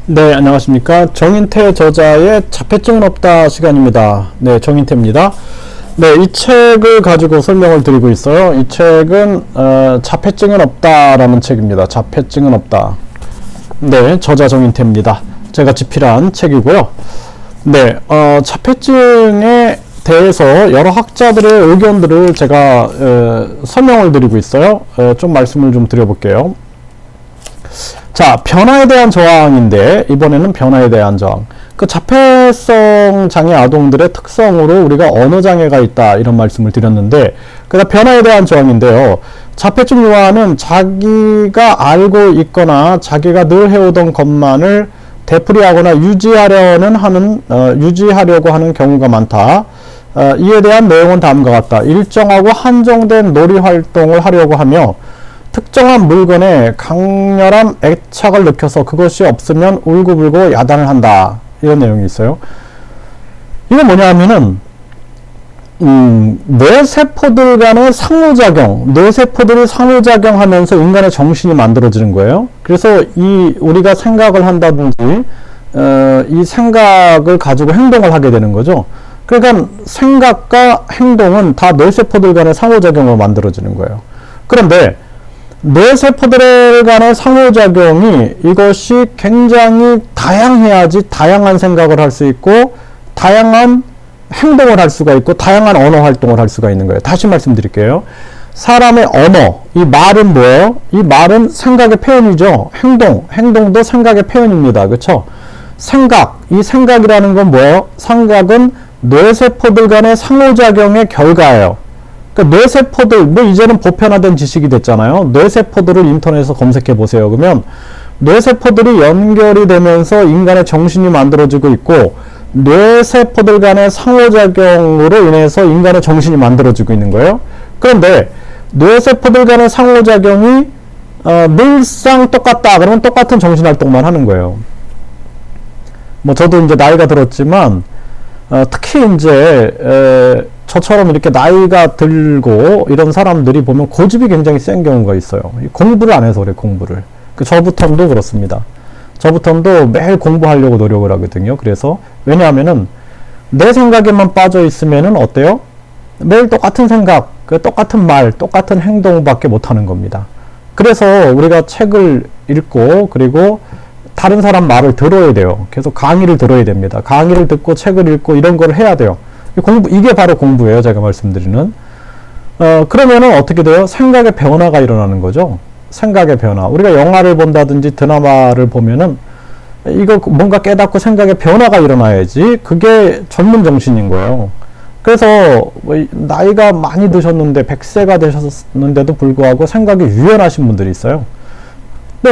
네, 안녕하십니까. 정인태 저자의 자폐증은 없다 시간입니다. 네, 정인태입니다. 네, 이 책을 가지고 설명을 드리고 있어요. 이 책은 자폐증은 없다라는 책입니다. 자폐증은 없다. 네, 저자 정인태입니다. 제가 집필한 책이고요. 네, 자폐증에 대해서 여러 학자들의 의견들을 제가 설명을 드리고 있어요. 좀 말씀을 좀 드려볼게요. 자, 변화에 대한 저항인데, 이번에는 변화에 대한 저항. 그 자폐성 장애 아동들의 특성으로 우리가 언어 장애가 있다, 이런 말씀을 드렸는데, 그다음 변화에 대한 저항인데요. 자폐증 유아는 자기가 알고 있거나 자기가 늘 해오던 것만을 되풀이하거나 유지하려고 하는 경우가 많다. 이에 대한 내용은 다음과 같다. 일정하고 한정된 놀이 활동을 하려고 하며, 특정한 물건에 강렬한 애착을 느껴서 그것이 없으면 울고불고 야단을 한다. 이런 내용이 있어요. 이건 뭐냐 하면은 뇌세포들 간의 상호작용, 뇌세포들이 상호작용하면서 인간의 정신이 만들어지는 거예요. 그래서 우리가 생각을 한다든지 이 생각을 가지고 행동을 하게 되는 거죠. 그러니까 생각과 행동은 다 뇌세포들 간의 상호작용으로 만들어지는 거예요. 그런데 뇌세포들 간의 상호작용이 이것이 굉장히 다양해야지 다양한 생각을 할 수 있고 다양한 행동을 할 수가 있고 다양한 언어 활동을 할 수가 있는 거예요. 다시 말씀드릴게요. 사람의 언어, 이 말은 뭐예요? 이 말은 생각의 표현이죠. 행동도 생각의 표현입니다. 그렇죠? 이 생각이라는 건 뭐예요? 생각은 뇌세포들 간의 상호작용의 결과예요. 그러니까 뇌세포들, 이제는 보편화된 지식이 됐잖아요. 뇌세포들을 인터넷에서 검색해 보세요. 그러면 뇌세포들이 연결이 되면서 인간의 정신이 만들어지고 있고, 뇌세포들 간의 상호작용으로 인해서 인간의 정신이 만들어지고 있는 거예요. 그런데 뇌세포들 간의 상호작용이 늘상 똑같다. 그러면 똑같은 정신활동만 하는 거예요. 저도 이제 나이가 들었지만 특히 이제 저처럼 이렇게 나이가 들고 이런 사람들이 보면 고집이 굉장히 센 경우가 있어요. 공부를 안 해서 그래, 공부를. 저부터도 그렇습니다. 저부터도 매일 공부하려고 노력을 하거든요. 그래서 왜냐하면은 내 생각에만 빠져 있으면은 어때요? 매일 똑같은 생각, 똑같은 말, 똑같은 행동밖에 못 하는 겁니다. 그래서 우리가 책을 읽고 그리고 다른 사람 말을 들어야 돼요. 계속 강의를 들어야 됩니다. 강의를 듣고 책을 읽고 이런 걸 해야 돼요. 이게 바로 공부예요. 제가 말씀드리는. 그러면은 어떻게 돼요? 생각의 변화가 일어나는 거죠. 생각의 변화. 우리가 영화를 본다든지 드라마를 보면은 이거 뭔가 깨닫고 생각의 변화가 일어나야지 그게 전문 정신인 거예요. 그래서 나이가 많이 드셨는데 100세가 되셨는데도 불구하고 생각이 유연하신 분들이 있어요.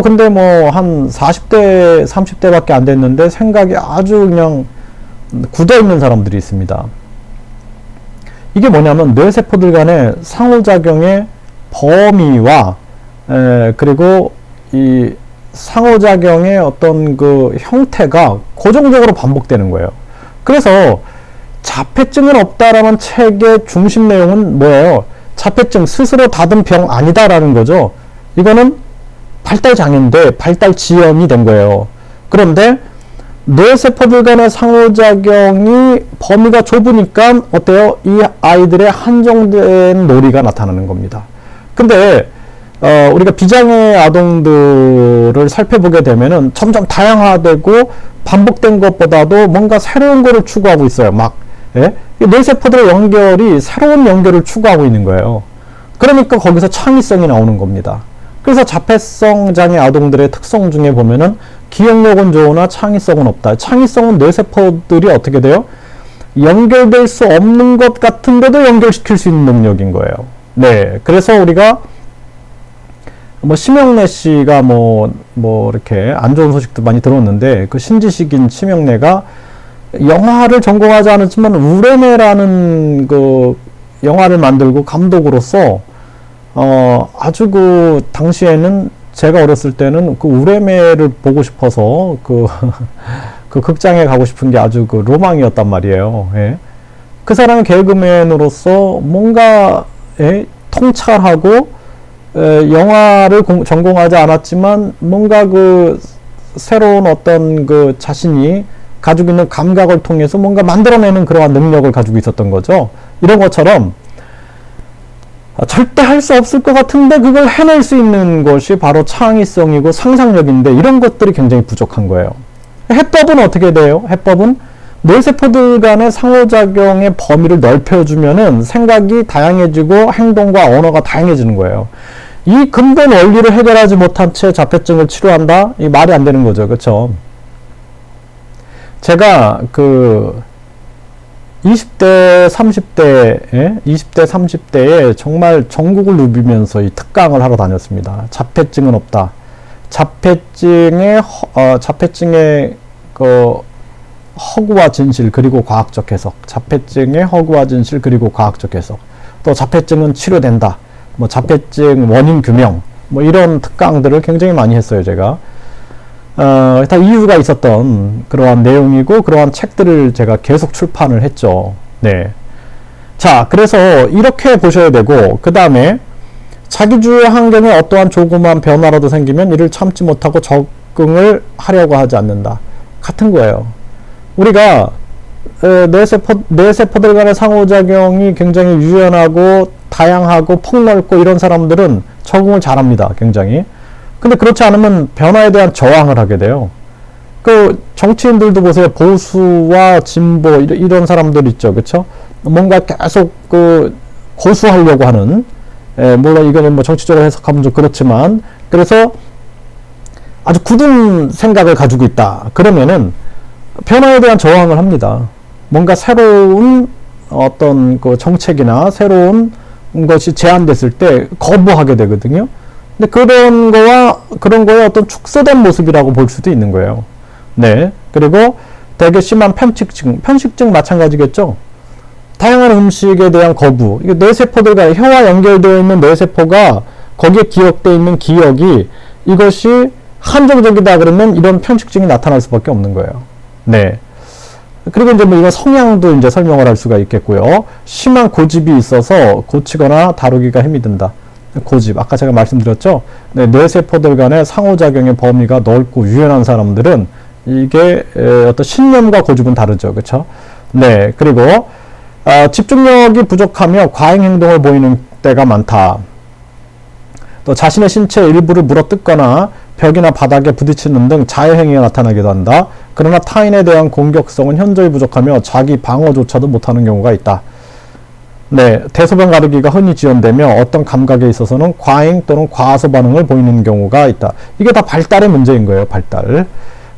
근데 한 40대, 30대밖에 안 됐는데 생각이 아주 그냥 굳어있는 사람들이 있습니다. 이게 뭐냐면 뇌세포들 간의 상호작용의 범위와 그리고 이 상호작용의 어떤 그 형태가 고정적으로 반복되는 거예요. 그래서 자폐증은 없다라는 책의 중심 내용은 뭐예요? 자폐증 스스로 닫은 병 아니다라는 거죠. 이거는 발달장애인데 발달지연이 된 거예요. 그런데 뇌세포들 간의 상호작용이 범위가 좁으니까 어때요? 이 아이들의 한정된 놀이가 나타나는 겁니다. 근데 우리가 비장애 아동들을 살펴보게 되면은 점점 다양화되고 반복된 것보다도 뭔가 새로운 거를 추구하고 있어요. 뇌세포들의 연결이 새로운 연결을 추구하고 있는 거예요. 그러니까 거기서 창의성이 나오는 겁니다. 그래서 자폐성 장애 아동들의 특성 중에 보면은 기억력은 좋으나 창의성은 없다. 창의성은 뇌세포들이 어떻게 돼요? 연결될 수 없는 것 같은데도 연결시킬 수 있는 능력인 거예요. 네. 그래서 우리가 심영래 씨가 이렇게 안 좋은 소식도 많이 들었는데, 그 신지식인 심영래가 영화를 전공하지 않았지만 우레메라는 그 영화를 만들고 감독으로서 아주 당시에는 제가 어렸을 때는 그 우레메를 보고 싶어서 그 극장에 가고 싶은 게 아주 로망이었단 말이에요. 예. 그 사람은 개그맨으로서 뭔가 통찰하고 영화를 전공하지 않았지만 뭔가 새로운 어떤 그 자신이 가지고 있는 감각을 통해서 뭔가 만들어내는 그러한 능력을 가지고 있었던 거죠. 이런 것처럼 절대 할 수 없을 것 같은데 그걸 해낼 수 있는 것이 바로 창의성이고 상상력인데 이런 것들이 굉장히 부족한 거예요. 해법은 어떻게 돼요? 해법은 뇌세포들 간의 상호작용의 범위를 넓혀주면은 생각이 다양해지고 행동과 언어가 다양해지는 거예요. 이 근본 원리를 해결하지 못한 채 자폐증을 치료한다? 이 말이 안 되는 거죠. 그쵸? 제가 20대, 30대에 정말 전국을 누비면서 이 특강을 하러 다녔습니다. 자폐증은 없다. 자폐증의 허구와 진실 그리고 과학적 해석. 자폐증의 허구와 진실 그리고 과학적 해석. 또 자폐증은 치료된다. 뭐 자폐증 원인 규명. 뭐 이런 특강들을 굉장히 많이 했어요, 제가. 다 이유가 있었던 그러한 내용이고 그러한 책들을 제가 계속 출판을 했죠. 네. 자, 그래서 이렇게 보셔야 되고 그 다음에 자기주의 환경에 어떠한 조그만 변화라도 생기면 이를 참지 못하고 적응을 하려고 하지 않는다. 같은 거예요. 우리가 뇌세포들 간의 상호작용이 굉장히 유연하고 다양하고 폭넓고 이런 사람들은 적응을 잘합니다. 굉장히. 근데 그렇지 않으면 변화에 대한 저항을 하게 돼요. 그 정치인들도 보세요. 보수와 진보 이런 사람들 있죠. 그쵸? 뭔가 계속 고수하려고 하는, 물론 이거는 뭐 정치적으로 해석하면 좀 그렇지만, 그래서 아주 굳은 생각을 가지고 있다. 그러면은 변화에 대한 저항을 합니다. 뭔가 새로운 어떤 그 정책이나 새로운 것이 제안됐을 때 거부하게 되거든요. 근데 그런 거의 어떤 축소된 모습이라고 볼 수도 있는 거예요. 네. 그리고 되게 심한 편식증 마찬가지겠죠. 다양한 음식에 대한 거부. 이게 뇌세포들과 혀와 연결되어 있는 뇌세포가 거기에 기억되어 있는 기억이 이것이 한정적이다 그러면 이런 편식증이 나타날 수밖에 없는 거예요. 네. 그리고 이제 뭐 이건 성향도 이제 설명을 할 수가 있겠고요. 심한 고집이 있어서 고치거나 다루기가 힘이 든다. 고집. 아까 제가 말씀드렸죠. 네, 뇌세포들 간의 상호작용의 범위가 넓고 유연한 사람들은 이게 어떤 신념과 고집은 다르죠. 그쵸? 네. 그리고 집중력이 부족하며 과잉 행동을 보이는 때가 많다. 또 자신의 신체 일부를 물어뜯거나 벽이나 바닥에 부딪히는 등 자해행위가 나타나기도 한다. 그러나 타인에 대한 공격성은 현저히 부족하며 자기 방어조차도 못하는 경우가 있다. 네, 대소변 가르기가 흔히 지연되며 어떤 감각에 있어서는 과잉 또는 과소 반응을 보이는 경우가 있다. 이게 다 발달의 문제인 거예요, 발달.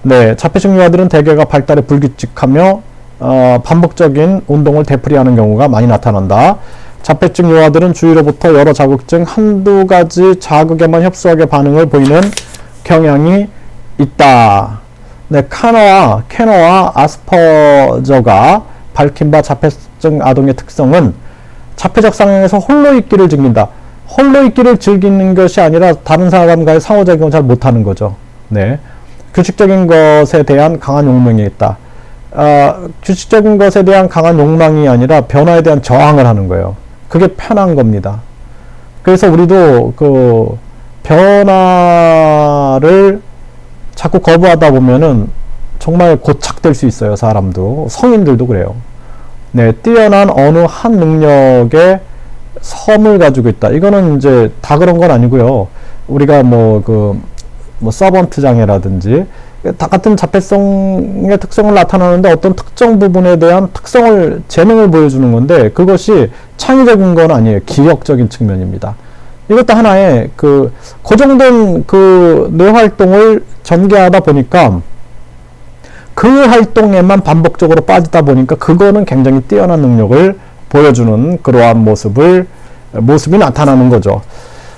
네, 자폐증 유아들은 대개가 발달에 불규칙하며 반복적인 운동을 되풀이하는 경우가 많이 나타난다. 자폐증 유아들은 주위로부터 여러 자극 중 한두 가지 자극에만 협소하게 반응을 보이는 경향이 있다. 네, 캐너와 아스퍼저가 밝힌 바 자폐증 아동의 특성은 자폐적 상황에서 홀로 있기를 즐긴다. 홀로 있기를 즐기는 것이 아니라 다른 사람과의 상호작용을 잘 못하는 거죠. 네, 규칙적인 것에 대한 강한 욕망이 있다. 규칙적인 것에 대한 강한 욕망이 아니라 변화에 대한 저항을 하는 거예요. 그게 편한 겁니다. 그래서 우리도 그 변화를 자꾸 거부하다 보면은 정말 고착될 수 있어요. 사람도. 성인들도 그래요. 네, 뛰어난 어느 한 능력의 섬을 가지고 있다. 이거는 이제 다 그런 건 아니고요. 우리가 서번트 장애라든지 다 같은 자폐성의 특성을 나타나는데 어떤 특정 부분에 대한 재능을 보여주는 건데 그것이 창의적인 건 아니에요. 기억적인 측면입니다. 이것도 하나의 고정된 뇌 활동을 전개하다 보니까 그 활동에만 반복적으로 빠지다 보니까 그거는 굉장히 뛰어난 능력을 보여주는 그러한 모습이 나타나는 거죠.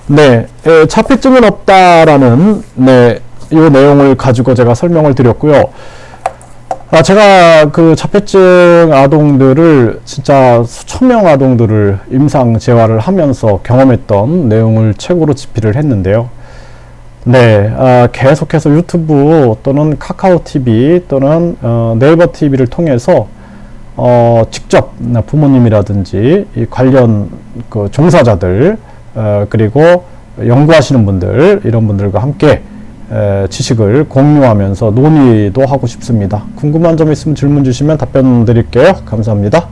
네, 자폐증은 없다라는 이 내용을 가지고 제가 설명을 드렸고요. 제가 그 자폐증 아동들을 진짜 수천 명 아동들을 임상 재활을 하면서 경험했던 내용을 책으로 집필을 했는데요. 네, 계속해서 유튜브 또는 카카오 TV 또는 네이버 TV를 통해서 직접 부모님이라든지 이 관련 종사자들 그리고 연구하시는 분들 이런 분들과 함께 지식을 공유하면서 논의도 하고 싶습니다. 궁금한 점 있으면 질문 주시면 답변 드릴게요. 감사합니다.